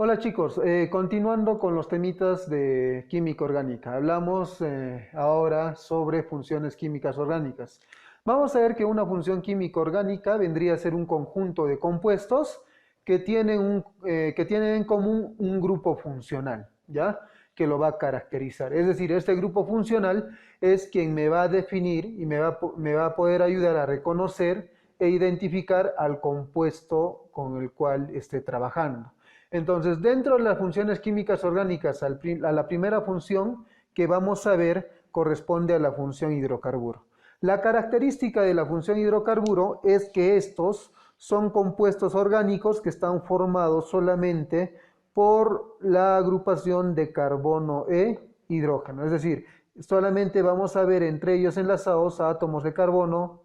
Hola chicos, continuando con los temitas de química orgánica, hablamos ahora sobre funciones químicas orgánicas. Vamos a ver que una función química orgánica vendría a ser un conjunto de compuestos que tienen en común un grupo funcional, ¿ya? Que lo va a caracterizar. Es decir, este grupo funcional es quien me va a definir y me va a poder ayudar a reconocer e identificar al compuesto con el cual esté trabajando. Entonces, dentro de las funciones químicas orgánicas, a la primera función que vamos a ver corresponde a la función hidrocarburo. La característica de la función hidrocarburo es que estos son compuestos orgánicos que están formados solamente por la agrupación de carbono e hidrógeno. Es decir, solamente vamos a ver entre ellos enlazados a átomos de carbono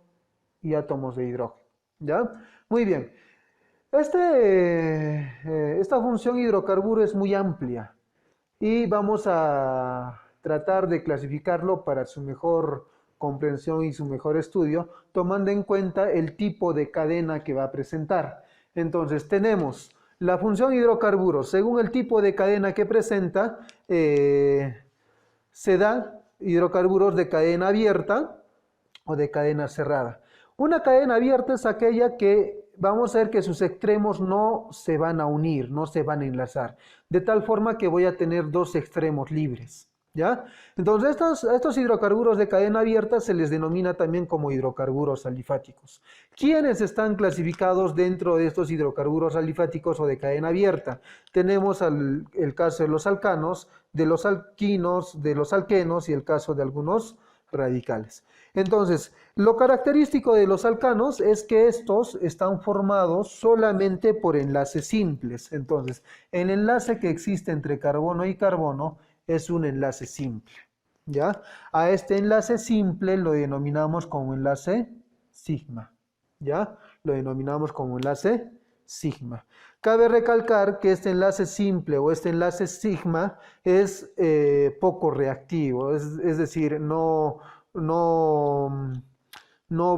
y átomos de hidrógeno. ¿Ya? Muy bien. Esta función hidrocarburo es muy amplia y vamos a tratar de clasificarlo para su mejor comprensión y su mejor estudio, tomando en cuenta el tipo de cadena que va a presentar. Entonces, tenemos la función hidrocarburo, según el tipo de cadena que presenta, se da hidrocarburos de cadena abierta o de cadena cerrada. Una cadena abierta es aquella que vamos a ver que sus extremos no se van a unir, no se van a enlazar, de tal forma que voy a tener dos extremos libres. ¿Ya? Entonces, estos hidrocarburos de cadena abierta se les denomina también como hidrocarburos alifáticos. ¿Quiénes están clasificados dentro de estos hidrocarburos alifáticos o de cadena abierta? Tenemos el caso de los alcanos, de los alquinos, de los alquenos y el caso de algunos radicales. Entonces, lo característico de los alcanos es que estos están formados solamente por enlaces simples. Entonces, el enlace que existe entre carbono y carbono es un enlace simple, ¿ya? A este enlace simple lo denominamos como enlace sigma, ¿ya? Lo denominamos como enlace sigma. Cabe recalcar que este enlace simple o este enlace sigma es poco reactivo, es decir, no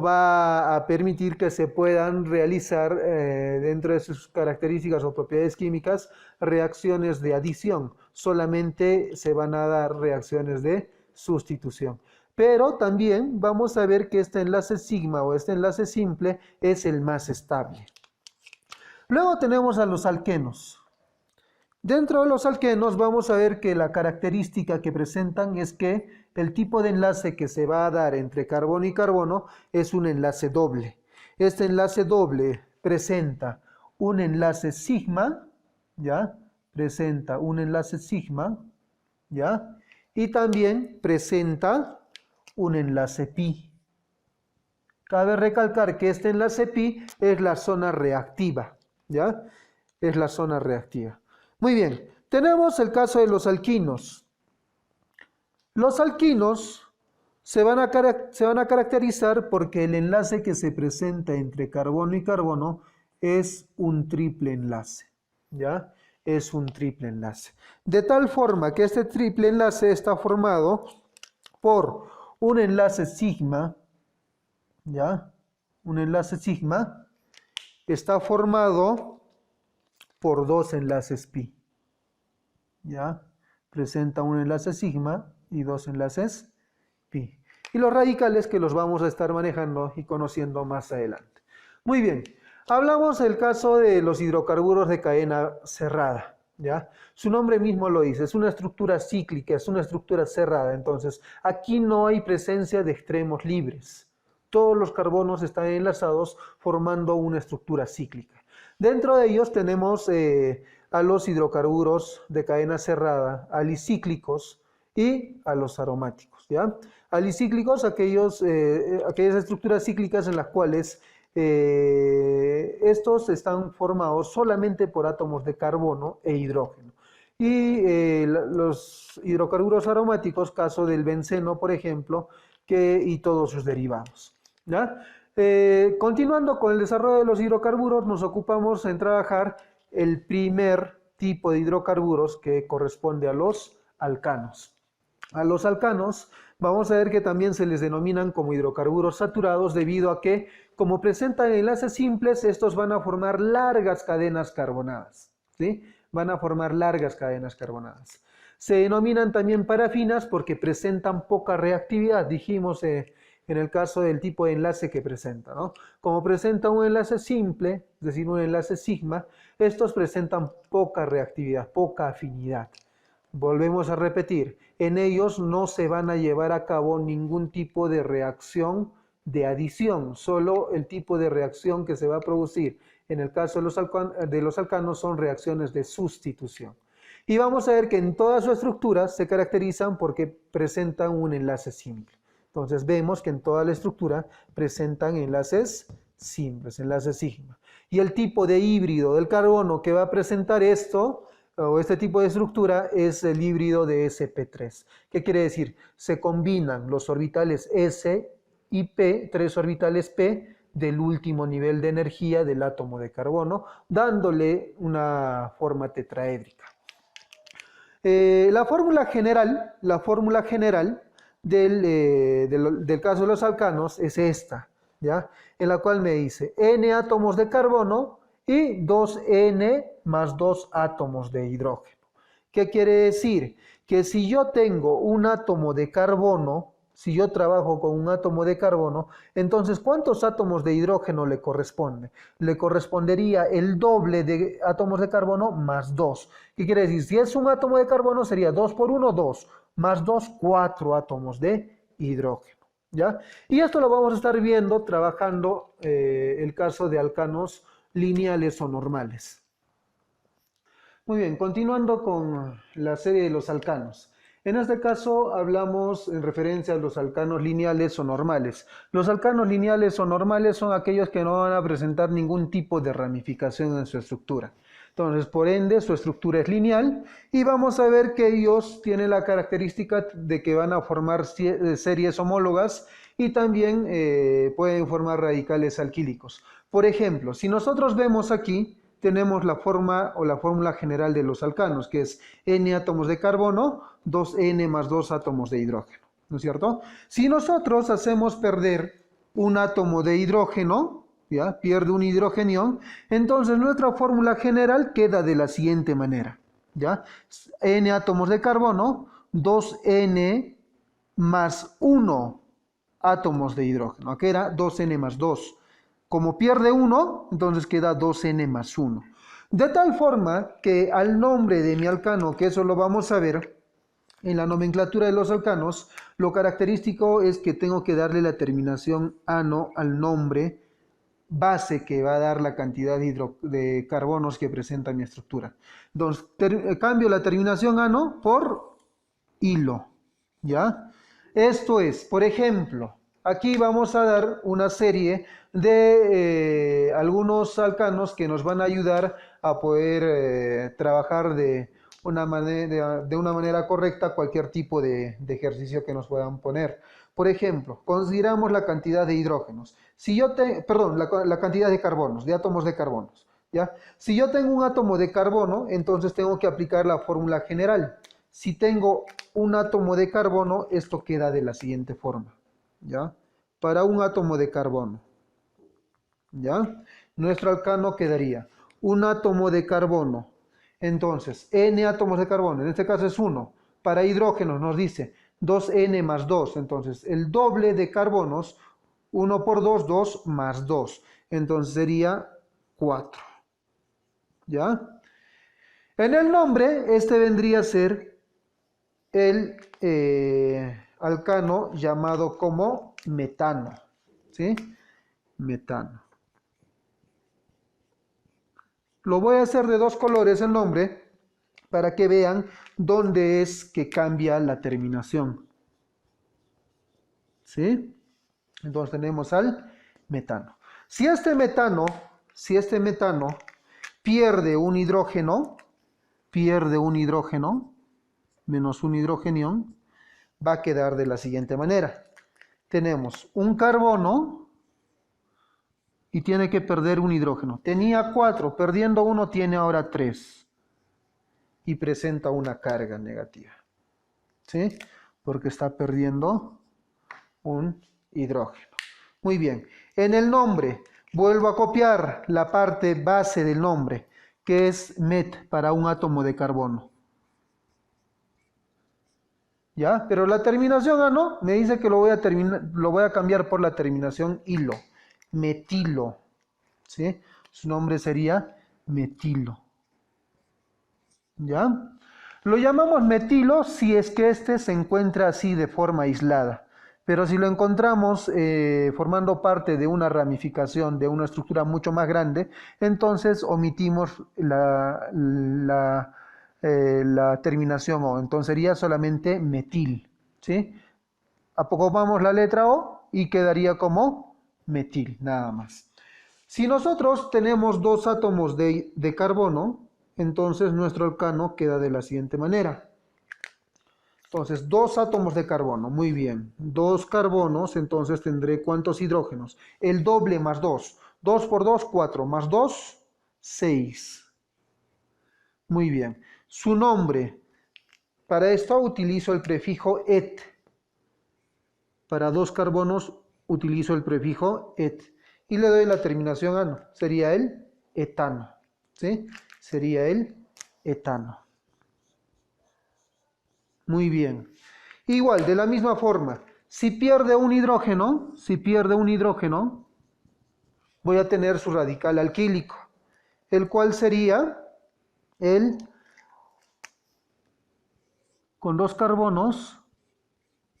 va a permitir que se puedan realizar dentro de sus características o propiedades químicas reacciones de adición, solamente se van a dar reacciones de sustitución. Pero también vamos a ver que este enlace sigma o este enlace simple es el más estable. Luego tenemos a los alquenos. Dentro de los alquenos vamos a ver que la característica que presentan es que el tipo de enlace que se va a dar entre carbono y carbono es un enlace doble. Este enlace doble presenta un enlace sigma, ¿ya? Presenta un enlace sigma, ¿ya? Y también presenta un enlace pi. Cabe recalcar que este enlace pi es la zona reactiva, ¿ya? Es la zona reactiva. Muy bien, tenemos el caso de los alquinos. Los alquinos se van a caracterizar porque el enlace que se presenta entre carbono y carbono es un triple enlace, ¿ya? Es un triple enlace. De tal forma que este triple enlace está formado por un enlace sigma, ¿ya? Un enlace sigma está formado por dos enlaces pi, ¿ya? Presenta un enlace sigma y dos enlaces pi. Y los radicales que los vamos a estar manejando y conociendo más adelante. Muy bien, hablamos del caso de los hidrocarburos de cadena cerrada, ¿ya? Su nombre mismo lo dice, es una estructura cíclica, es una estructura cerrada. Entonces, aquí no hay presencia de extremos libres. Todos los carbonos están enlazados formando una estructura cíclica. Dentro de ellos tenemos a los hidrocarburos de cadena cerrada, alicíclicos y a los aromáticos, ¿ya? Alicíclicos, aquellas estructuras cíclicas en las cuales estos están formados solamente por átomos de carbono e hidrógeno. Y los hidrocarburos aromáticos, caso del benceno, por ejemplo, y todos sus derivados, ¿ya? Continuando con el desarrollo de los hidrocarburos, nos ocupamos en trabajar el primer tipo de hidrocarburos que corresponde a los alcanos. A los alcanos vamos a ver que también se les denominan como hidrocarburos saturados debido a que, como presentan enlaces simples, estos van a formar largas cadenas carbonadas, ¿sí? van a formar largas cadenas carbonadas. Se denominan también parafinas porque presentan poca reactividad, dijimos en el caso del tipo de enlace que presenta, ¿no? Como presenta un enlace simple, es decir, un enlace sigma, estos presentan poca reactividad, poca afinidad. Volvemos a repetir, en ellos no se van a llevar a cabo ningún tipo de reacción de adición, solo el tipo de reacción que se va a producir en el caso de los alcanos son reacciones de sustitución. Y vamos a ver que en toda su estructura se caracterizan porque presentan un enlace simple. Entonces vemos que en toda la estructura presentan enlaces simples, enlaces sigma. Y el tipo de híbrido del carbono que va a presentar esto, o este tipo de estructura, es el híbrido de sp3. ¿Qué quiere decir? Se combinan los orbitales s y p, tres orbitales p, del último nivel de energía del átomo de carbono, dándole una forma tetraédrica. La fórmula general del caso de los alcanos es esta, ¿ya? En la cual me dice n átomos de carbono y 2n más 2 átomos de hidrógeno. ¿Qué quiere decir? Que si yo tengo un átomo de carbono, si yo trabajo con un átomo de carbono, entonces ¿cuántos átomos de hidrógeno le corresponde? Le correspondería el doble de átomos de carbono más 2. ¿Qué quiere decir? Si es un átomo de carbono sería 2 por 1, 2, más 2, 4 átomos de hidrógeno, ¿ya? Y esto lo vamos a estar viendo trabajando el caso de alcanos lineales o normales. Muy bien, continuando con la serie de los alcanos. En este caso hablamos en referencia a los alcanos lineales o normales. Los alcanos lineales o normales son aquellos que no van a presentar ningún tipo de ramificación en su estructura. Entonces, por ende, su estructura es lineal y vamos a ver que ellos tienen la característica de que van a formar series homólogas y también pueden formar radicales alquílicos. Por ejemplo, si nosotros vemos aquí, tenemos la forma o la fórmula general de los alcanos, que es n átomos de carbono, 2n más 2 átomos de hidrógeno, ¿no es cierto? Si nosotros hacemos perder un átomo de hidrógeno, ¿ya? Pierde un hidrogenión, entonces nuestra fórmula general queda de la siguiente manera, ¿ya? N átomos de carbono, 2n más 1 átomos de hidrógeno, aquí era 2n más 2. Como pierde 1, entonces queda 2n más 1. De tal forma que al nombre de mi alcano, que eso lo vamos a ver en la nomenclatura de los alcanos, lo característico es que tengo que darle la terminación ano al nombre base que va a dar la cantidad de carbonos que presenta mi estructura. Entonces, cambio la terminación ano por hilo, ¿ya? Esto es, por ejemplo, aquí vamos a dar una serie de algunos alcanos que nos van a ayudar a poder trabajar de una manera correcta cualquier tipo de ejercicio que nos puedan poner. Por ejemplo, consideramos la cantidad de hidrógenos. Si yo la cantidad de carbonos, de átomos de carbonos, ¿ya? Si yo tengo un átomo de carbono, entonces tengo que aplicar la fórmula general. Si tengo un átomo de carbono, esto queda de la siguiente forma, ¿ya? Para un átomo de carbono, ¿ya? Nuestro alcano quedaría un átomo de carbono. Entonces, n átomos de carbono, en este caso es 1. Para hidrógenos nos dice 2n más 2. Entonces, el doble de carbonos, 1 por 2, 2 más 2. Entonces sería 4. ¿Ya? En el nombre, este vendría a ser el alcano llamado como metano. ¿Sí? Metano. Lo voy a hacer de dos colores el nombre para que vean dónde es que cambia la terminación. ¿Sí? Entonces tenemos al metano. Si este metano pierde un hidrógeno, menos un hidrogenión, va a quedar de la siguiente manera. Tenemos un carbono y tiene que perder un hidrógeno. Tenía 4, perdiendo 1 tiene ahora 3. Y presenta una carga negativa. ¿Sí? Porque está perdiendo un hidrógeno. Muy bien. En el nombre, vuelvo a copiar la parte base del nombre, que es met para un átomo de carbono. ¿Ya? Pero la terminación ano me dice que lo voy a cambiar por la terminación hilo. Metilo. ¿Sí? Su nombre sería metilo. ¿Ya? Lo llamamos metilo si es que este se encuentra así de forma aislada. Pero si lo encontramos formando parte de una ramificación, de una estructura mucho más grande, entonces omitimos la terminación O. Entonces sería solamente metil. ¿Sí? Apocopamos la letra O y quedaría como metil, nada más. Si nosotros tenemos dos átomos de carbono, entonces nuestro alcano queda de la siguiente manera. Entonces, dos átomos de carbono, muy bien. Dos carbonos, entonces tendré ¿cuántos hidrógenos? El doble más 2. 2 por 2, 4. Más 2, 6. Muy bien. Su nombre. Para esto utilizo el prefijo et. Para dos carbonos utilizo el prefijo et. Y le doy la terminación ano. Sería el etano. ¿Sí? Sería el etano. Muy bien. Igual, de la misma forma, si pierde un hidrógeno, voy a tener su radical alquílico, el cual sería el con 2 carbonos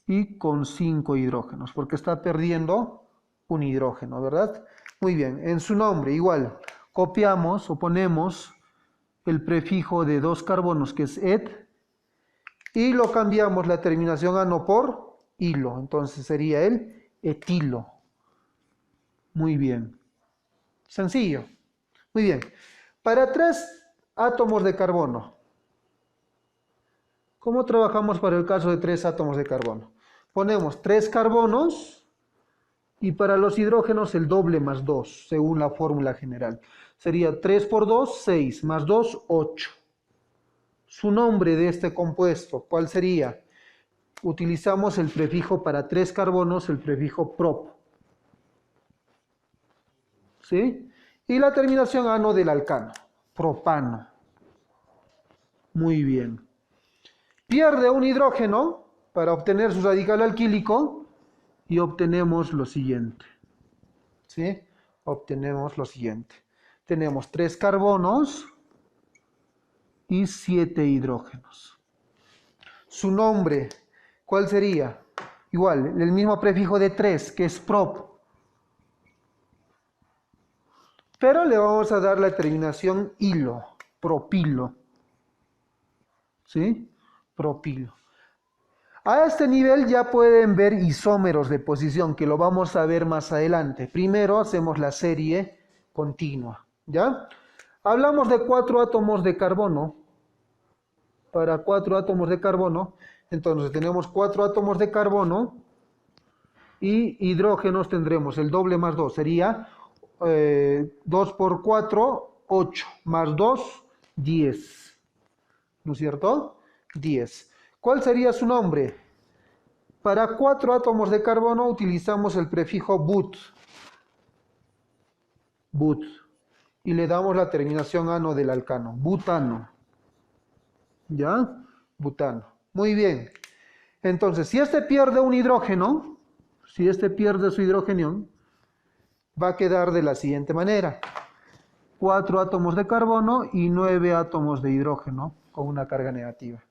y con 5 hidrógenos, porque está perdiendo un hidrógeno, ¿verdad? Muy bien, en su nombre igual, copiamos o ponemos el prefijo de 2 carbonos, que es et, y lo cambiamos la terminación ano por hilo. Entonces sería el etilo. Muy bien. Sencillo. Muy bien. Para 3 átomos de carbono. ¿Cómo trabajamos para el caso de 3 átomos de carbono? Ponemos 3 carbonos y para los hidrógenos el doble más 2, según la fórmula general. Sería 3 por 2, 6, más 2, 8. Su nombre de este compuesto, ¿cuál sería? Utilizamos el prefijo para 3 carbonos, el prefijo prop. ¿Sí? Y la terminación ano del alcano, propano. Muy bien. Pierde un hidrógeno para obtener su radical alquílico y obtenemos lo siguiente. ¿Sí? Obtenemos lo siguiente. Tenemos 3 carbonos y 7 hidrógenos. Su nombre, ¿cuál sería? Igual, el mismo prefijo de 3, que es prop. Pero le vamos a dar la terminación hilo, propilo. ¿Sí? Propilo. A este nivel ya pueden ver isómeros de posición, que lo vamos a ver más adelante. Primero hacemos la serie continua, ¿ya? Hablamos de 4 átomos de carbono. Para 4 átomos de carbono, entonces tenemos 4 átomos de carbono y hidrógenos tendremos el doble más 2, sería 2 por 4, 8, más 2, 10. ¿No es cierto? 10. ¿Cuál sería su nombre? Para 4 átomos de carbono utilizamos el prefijo but. But. Y le damos la terminación ano del alcano. Butano. ¿Ya? Butano. Muy bien. Entonces, si este pierde un hidrógeno, si este pierde su hidrogenión, va a quedar de la siguiente manera. 4 átomos de carbono y 9 átomos de hidrógeno con una carga negativa.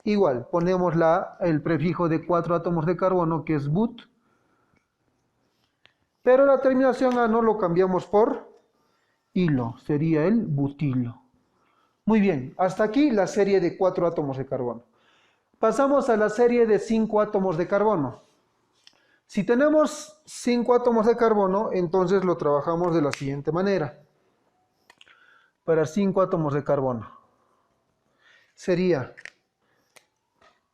Igual, ponemos el prefijo de 4 átomos de carbono, que es but, pero la terminación ano lo cambiamos por hilo, sería el butilo. Muy bien, hasta aquí la serie de 4 átomos de carbono. Pasamos a la serie de 5 átomos de carbono. Si tenemos 5 átomos de carbono, entonces lo trabajamos de la siguiente manera. Para 5 átomos de carbono. Sería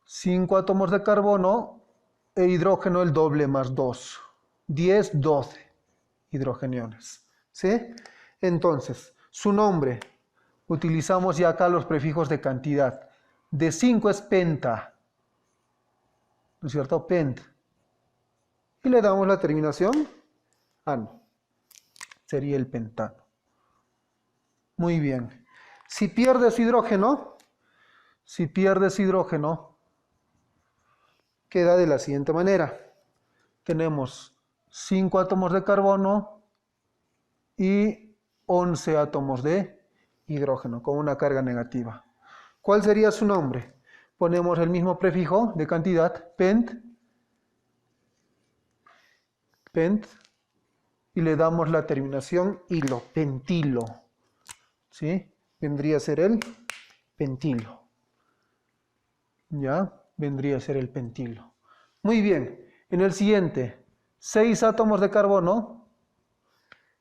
5 átomos de carbono e hidrógeno el doble más 2. 10, 12 hidrogeniones. ¿Sí? Entonces, su nombre. Utilizamos ya acá los prefijos de cantidad. De 5 es penta. ¿No es cierto? Pent. Y le damos la terminación ano. Sería el pentano. Muy bien. Si pierdes hidrógeno, queda de la siguiente manera. Tenemos 5 átomos de carbono y 11 átomos de hidrógeno con una carga negativa. ¿Cuál sería su nombre? Ponemos el mismo prefijo de cantidad, pent, y le damos la terminación hilo, pentilo. ¿Sí? Vendría a ser el pentilo. ¿Ya? Vendría a ser el pentilo. Muy bien. En el siguiente, 6 átomos de carbono.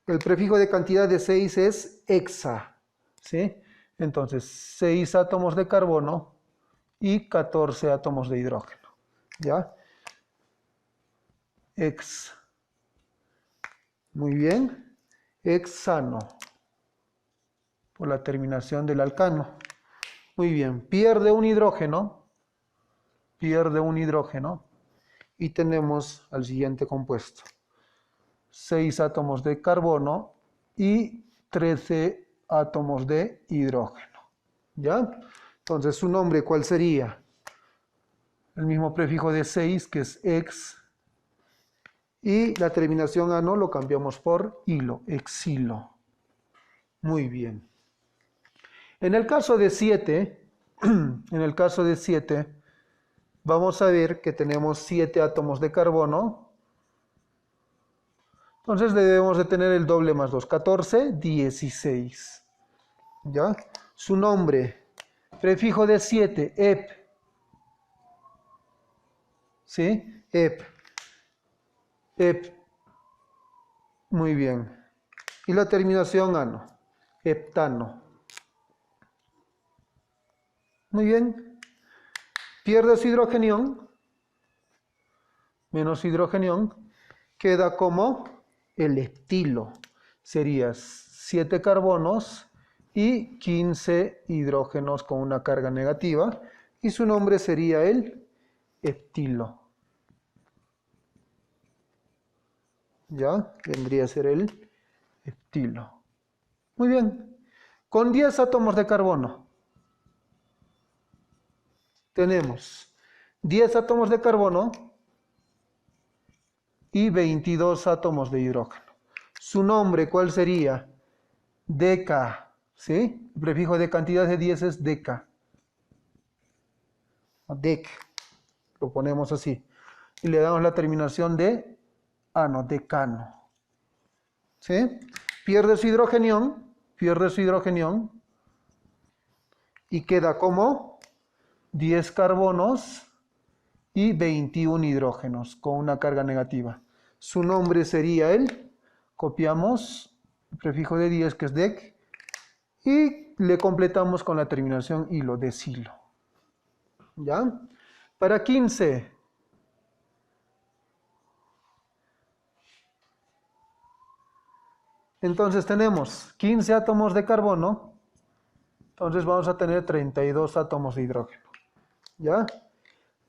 El prefijo de cantidad de 6 es hexa. ¿Sí? Entonces, 6 átomos de carbono y 14 átomos de hidrógeno. ¿Ya? Hex. Muy bien. Hexano. Por la terminación del alcano. Muy bien. Pierde un hidrógeno. Y tenemos al siguiente compuesto. 6 átomos de carbono y 13 átomos de hidrógeno. ¿Ya? Entonces, ¿su nombre cuál sería? El mismo prefijo de 6, que es ex. Y la terminación ano lo cambiamos por hilo, exilo. Muy bien. En el caso de 7, vamos a ver que tenemos 7 átomos de carbono. Entonces debemos de tener el doble más 2, 14, 16. ¿Ya? Su nombre, prefijo de 7, ep. ¿Sí? Ep. Muy bien. Y la terminación ano, heptano. Muy bien. Pierde su hidrogenión, menos hidrogenión, queda como el heptilo. Sería 7 carbonos y 15 hidrógenos con una carga negativa. Y su nombre sería el heptilo. ¿Ya? Vendría a ser el heptilo. Muy bien. Con 10 átomos de carbono tenemos 10 átomos de carbono y 22 átomos de hidrógeno. ¿Su nombre cuál sería? Deca. ¿Sí? El prefijo de cantidad de 10 es deca. Dec. Lo ponemos así. Y le damos la terminación de ano, decano. ¿Sí? Pierde su hidrogenión. Y queda como 10 carbonos y 21 hidrógenos con una carga negativa. Su nombre sería copiamos el prefijo de 10 que es dec y le completamos con la terminación hilo, decilo. ¿Ya? Para 15. Entonces tenemos 15 átomos de carbono. Entonces vamos a tener 32 átomos de hidrógeno. ¿Ya?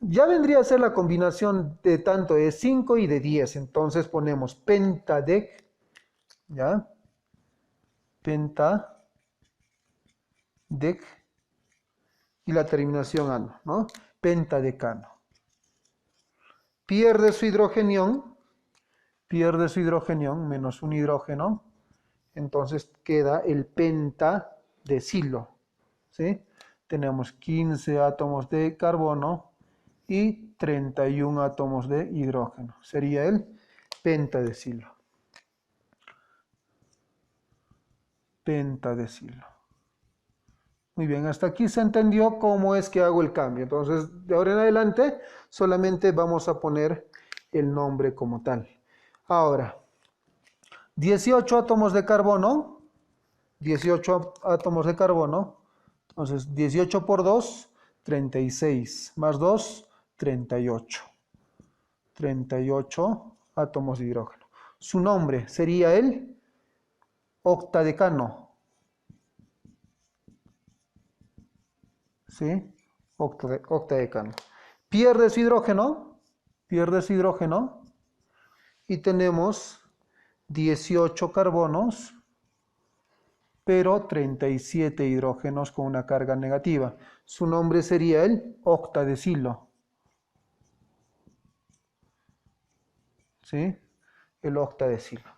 Ya vendría a ser la combinación de tanto de 5 y de 10. Entonces ponemos pentadec. ¿Ya? Pentadec. Y la terminación ano, ¿no? Pentadecano. Pierde su hidrogenión, menos un hidrógeno. Entonces queda el pentadecilo. ¿Sí? Tenemos 15 átomos de carbono y 31 átomos de hidrógeno. Sería el pentadecilo. Muy bien, hasta aquí se entendió cómo es que hago el cambio. Entonces, de ahora en adelante, solamente vamos a poner el nombre como tal. Ahora, 18 átomos de carbono. 18 átomos de carbono. Entonces, 18 por 2, 36. Más 2, 38. 38 átomos de hidrógeno. Su nombre sería el octadecano. ¿Sí? Octadecano. Pierde su hidrógeno. Y tenemos 18 carbonos pero 37 hidrógenos con una carga negativa. Su nombre sería el octadecilo. ¿Sí? El octadecilo.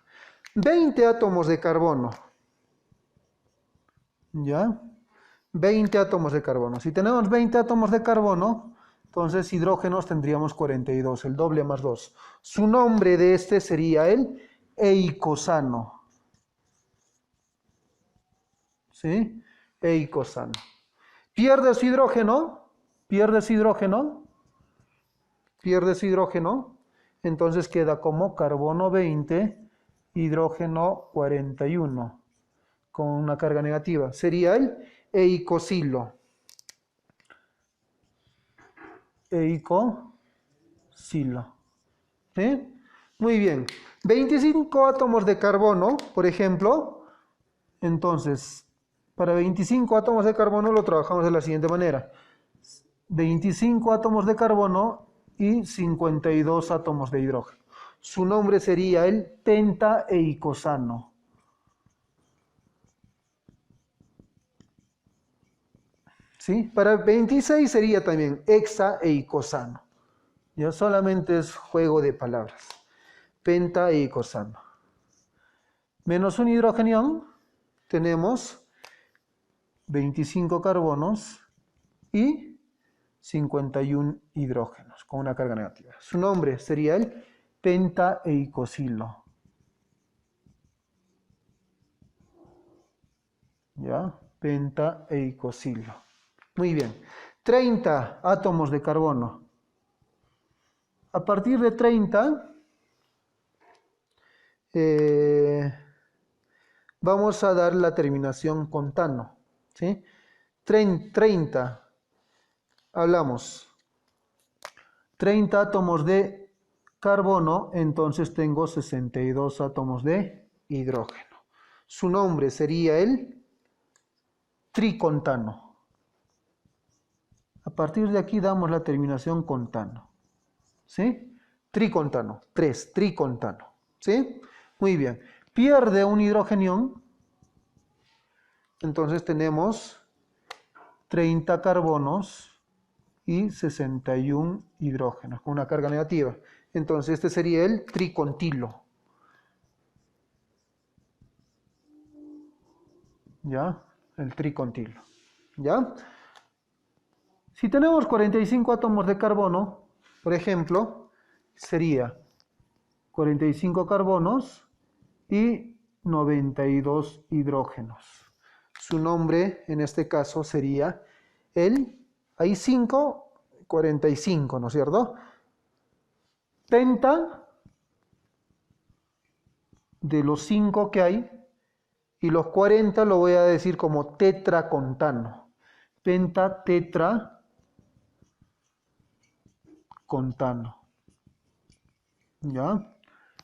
20 átomos de carbono. ¿Ya? 20 átomos de carbono. Si tenemos 20 átomos de carbono, entonces hidrógenos tendríamos 42, el doble más 2. Su nombre de este sería el eicosano. ¿Sí? Eicosano. ¿Pierdes hidrógeno? ¿Pierdes hidrógeno? ¿Pierdes hidrógeno? Entonces queda como carbono 20, hidrógeno 41, con una carga negativa. Sería el eicosilo. Eicosilo. ¿Sí? Muy bien. 25 átomos de carbono, por ejemplo. Entonces, para 25 átomos de carbono lo trabajamos de la siguiente manera. 25 átomos de carbono y 52 átomos de hidrógeno. Su nombre sería el pentaeicosano. ¿Sí? Para 26 sería también hexaeicosano. Ya solamente es juego de palabras. Pentaeicosano. Menos un hidrogenión, tenemos 25 carbonos y 51 hidrógenos con una carga negativa. Su nombre sería el pentaeicosilo. ¿Ya? Pentaeicosilo. Muy bien. 30 átomos de carbono. A partir de 30, vamos a dar la terminación con tano. ¿Sí? 30, hablamos. 30 átomos de carbono, entonces tengo 62 átomos de hidrógeno. Su nombre sería el tricontano. A partir de aquí damos la terminación con tano. ¿Sí? Tricontano, 3, tricontano. ¿Sí? Muy bien. Pierde un hidrogenión, entonces tenemos 30 carbonos y 61 hidrógenos con una carga negativa. Entonces este sería el tricontilo. ¿Ya? El tricontilo. ¿Ya? Si tenemos 45 átomos de carbono, por ejemplo, sería 45 carbonos y 92 hidrógenos. Su nombre en este caso sería hay 5, 45, ¿no es cierto? Penta de los 5 que hay, y los 40 lo voy a decir como tetracontano. Pentatetracontano. ¿Ya?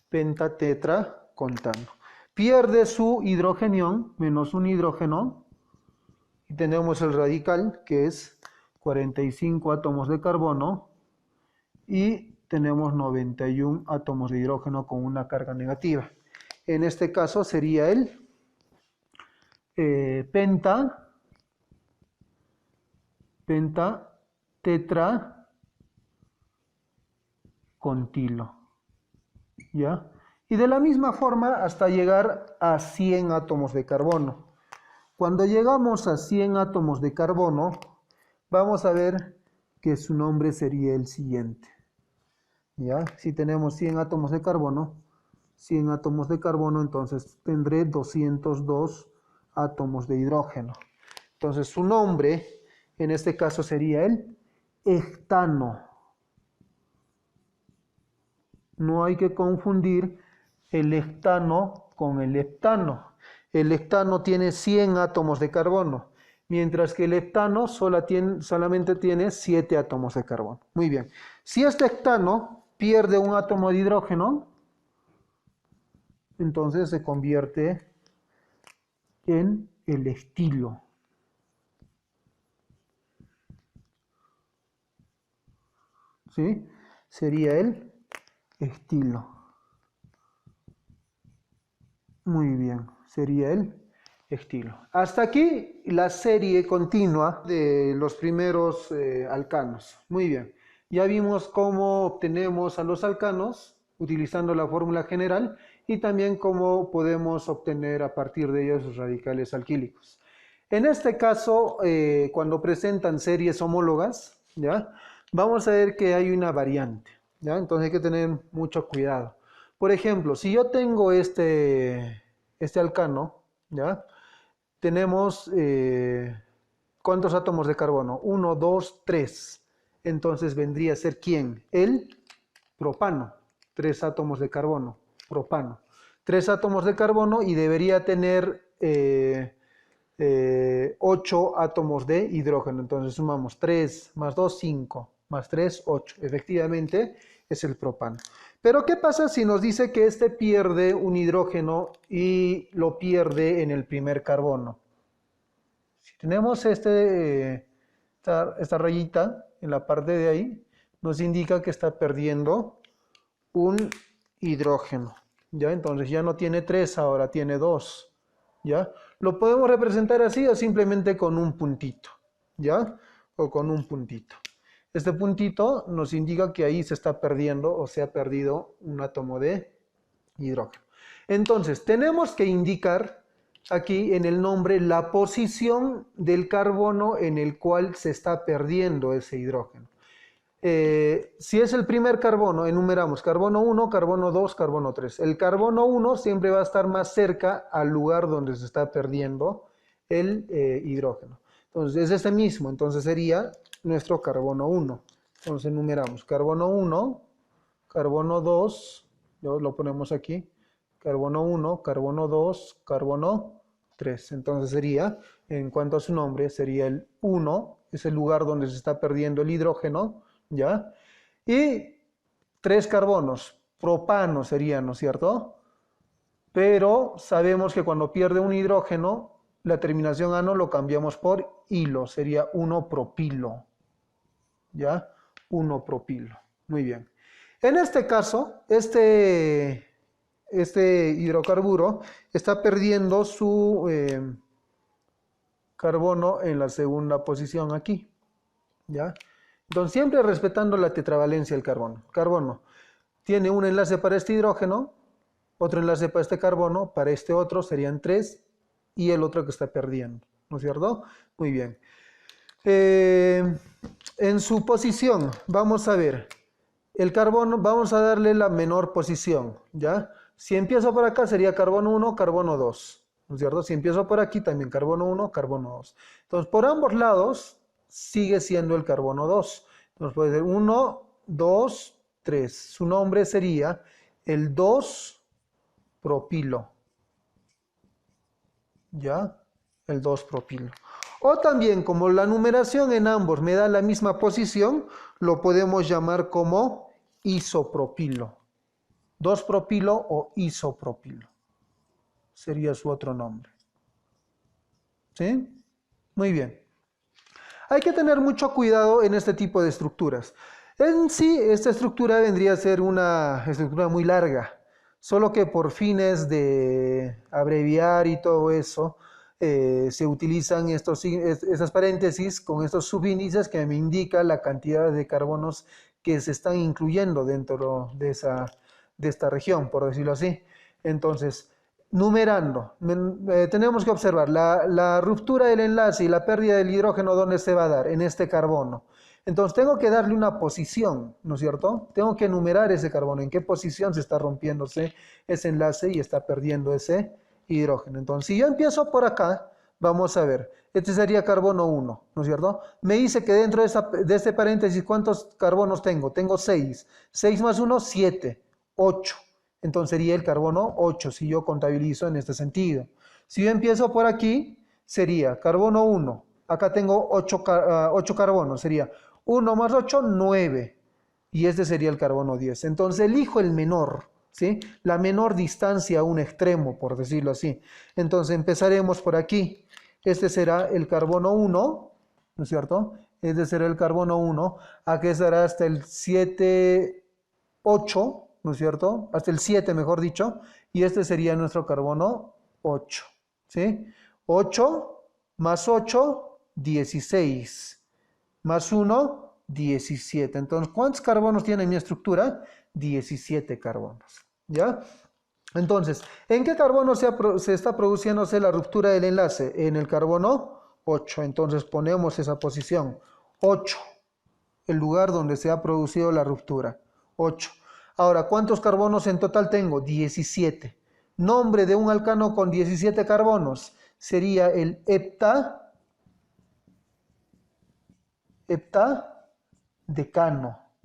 Pentatetracontano. Pierde su hidrogenión, menos un hidrógeno, y tenemos el radical, que es 45 átomos de carbono, y tenemos 91 átomos de hidrógeno con una carga negativa. En este caso sería el pentatetracontilo. ¿Ya? Y de la misma forma hasta llegar a 100 átomos de carbono. Cuando llegamos a 100 átomos de carbono, vamos a ver que su nombre sería el siguiente. ¿Ya? Si tenemos 100 átomos de carbono, entonces tendré 202 átomos de hidrógeno. Entonces su nombre en este caso sería el hectano. No hay que confundir el hectano con el heptano. El hectano tiene 100 átomos de carbono, mientras que el heptano solamente tiene 7 átomos de carbono. Muy bien. Si este hectano pierde un átomo de hidrógeno, entonces se convierte en el estilo. ¿Sí? Sería el estilo. Muy bien, sería el estilo. Hasta aquí la serie continua de los primeros alcanos. Muy bien. Ya vimos cómo obtenemos a los alcanos utilizando la fórmula general y también cómo podemos obtener a partir de ellos los radicales alquílicos. En este caso, cuando presentan series homólogas, ¿ya? Vamos a ver que hay una variante, ¿ya? Entonces hay que tener mucho cuidado. Por ejemplo, si yo tengo este alcano, ¿ya? Tenemos, ¿cuántos átomos de carbono? 1, 2, 3. Entonces vendría a ser ¿quién? El propano. 3 átomos de carbono, propano. 3 átomos de carbono y debería tener 8 átomos de hidrógeno. Entonces sumamos 3 más 2, 5, más 3, 8. Efectivamente es el propano. Pero ¿qué pasa si nos dice que este pierde un hidrógeno y lo pierde en el primer carbono? Si tenemos esta rayita en la parte de ahí, nos indica que está perdiendo un hidrógeno. ¿Ya? Entonces ya no tiene 3, ahora tiene 2. ¿Ya? Lo podemos representar así o simplemente con un puntito. ¿Ya? O con un puntito. Este puntito nos indica que ahí se está perdiendo o se ha perdido un átomo de hidrógeno. Entonces, tenemos que indicar aquí en el nombre la posición del carbono en el cual se está perdiendo ese hidrógeno. Si es el primer carbono, enumeramos carbono 1, carbono 2, carbono 3. El carbono 1 siempre va a estar más cerca al lugar donde se está perdiendo el hidrógeno. Entonces, es este mismo, entonces sería nuestro carbono 1. Entonces, enumeramos carbono 1, carbono 2, lo ponemos aquí, carbono 1, carbono 2, carbono 3. Entonces sería, en cuanto a su nombre, sería el 1, es el lugar donde se está perdiendo el hidrógeno, ¿ya? Y 3 carbonos, propano serían, ¿no es cierto? Pero sabemos que cuando pierde un hidrógeno, la terminación ano lo cambiamos por hilo, sería 1-propilo, ¿ya? 1-propilo, muy bien. En este caso, este hidrocarburo está perdiendo su carbono en la segunda posición aquí, ¿ya? Entonces, siempre respetando la tetravalencia del carbono. Carbono tiene un enlace para este hidrógeno, otro enlace para este carbono, para este otro serían 3 y el otro que está perdiendo, ¿no es cierto? Muy bien. En su posición, vamos a ver, el carbono, vamos a darle la menor posición, ¿ya? Si empiezo por acá sería carbono 1, carbono 2, ¿no es cierto? Si empiezo por aquí también carbono 1, carbono 2. Entonces, por ambos lados sigue siendo el carbono 2. Entonces puede ser 1, 2, 3. Su nombre sería el 2-propilo, ¿ya? El 2-propilo. O también, como la numeración en ambos me da la misma posición, lo podemos llamar como isopropilo. 2-propilo o isopropilo. Sería su otro nombre. ¿Sí? Muy bien. Hay que tener mucho cuidado en este tipo de estructuras. En sí, esta estructura vendría a ser una estructura muy larga, solo que por fines de abreviar y todo eso, se utilizan estas paréntesis con estos subíndices que me indican la cantidad de carbonos que se están incluyendo dentro de esta región, por decirlo así. Entonces, numerando, tenemos que observar la ruptura del enlace y la pérdida del hidrógeno, ¿dónde se va a dar? En este carbono. Entonces tengo que darle una posición, ¿no es cierto? Tengo que enumerar ese carbono, en qué posición se está rompiéndose ese enlace y está perdiendo ese hidrógeno. Entonces, si yo empiezo por acá, vamos a ver, este sería carbono 1, ¿no es cierto? Me dice que dentro de este paréntesis, ¿cuántos carbonos tengo? Tengo 6. 6 más 1, 7, 8. Entonces sería el carbono 8, si yo contabilizo en este sentido. Si yo empiezo por aquí, sería carbono 1. Acá tengo 8 carbonos, sería 1 más 8, 9. Y este sería el carbono 10. Entonces elijo el menor, ¿sí? La menor distancia a un extremo, por decirlo así. Entonces empezaremos por aquí. Este será el carbono 1, ¿no es cierto? Este será el carbono 1. Aquí estará hasta el 7, 8, ¿no es cierto? Hasta el 7, mejor dicho. Y este sería nuestro carbono 8, ¿sí? 8 más 8, 16. Más 1, 17. Entonces, ¿cuántos carbonos tiene mi estructura? 17 carbonos. ¿Ya? Entonces, ¿en qué carbono se está produciéndose la ruptura del enlace? En el carbono 8. Entonces, ponemos esa posición. 8. El lugar donde se ha producido la ruptura. 8. Ahora, ¿cuántos carbonos en total tengo? 17. Nombre de un alcano con 17 carbonos sería el heptadecano,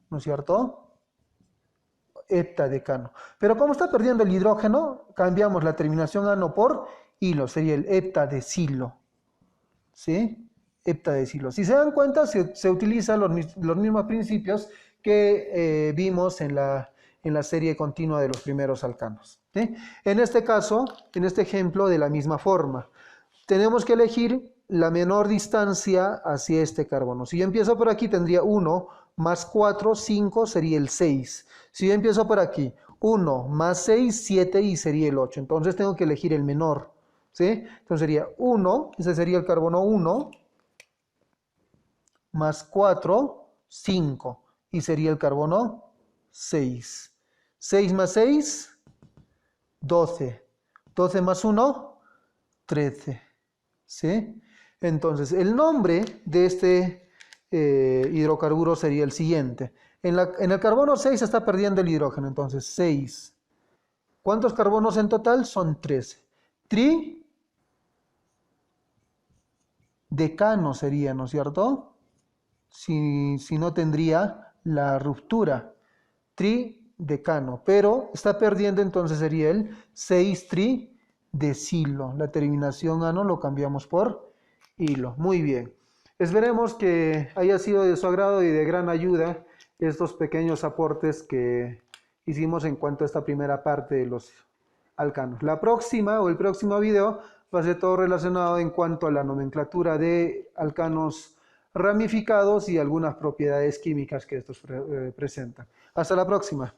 ¿no es cierto? Heptadecano. Pero como está perdiendo el hidrógeno, cambiamos la terminación ano por hilo, sería el heptadecilo. ¿Sí? Heptadecilo. Si se dan cuenta, se utilizan los mismos principios que vimos en la serie continua de los primeros alcanos. ¿Sí? En este caso, en este ejemplo, de la misma forma, tenemos que elegir la menor distancia hacia este carbono. Si yo empiezo por aquí, tendría 1 más 4, 5, sería el 6. Si yo empiezo por aquí, 1 más 6, 7 y sería el 8. Entonces tengo que elegir el menor. ¿Sí? Entonces sería 1, ese sería el carbono 1, más 4, 5. Y sería el carbono 6. 6 más 6, 12. 12 más 1, 13. ¿Sí? Entonces, el nombre de este hidrocarburo sería el siguiente. En el carbono 6 se está perdiendo el hidrógeno, entonces 6. ¿Cuántos carbonos en total? Son 13. Tridecano sería, ¿no es cierto? Si no tendría la ruptura. Tridecano, pero está perdiendo, entonces sería el 6-tridecilo. La terminación ano lo cambiamos por hilo. Muy bien. Esperemos que haya sido de su agrado y de gran ayuda estos pequeños aportes que hicimos en cuanto a esta primera parte de los alcanos. La próxima o el próximo video va a ser todo relacionado en cuanto a la nomenclatura de alcanos ramificados y algunas propiedades químicas que estos presentan. Hasta la próxima.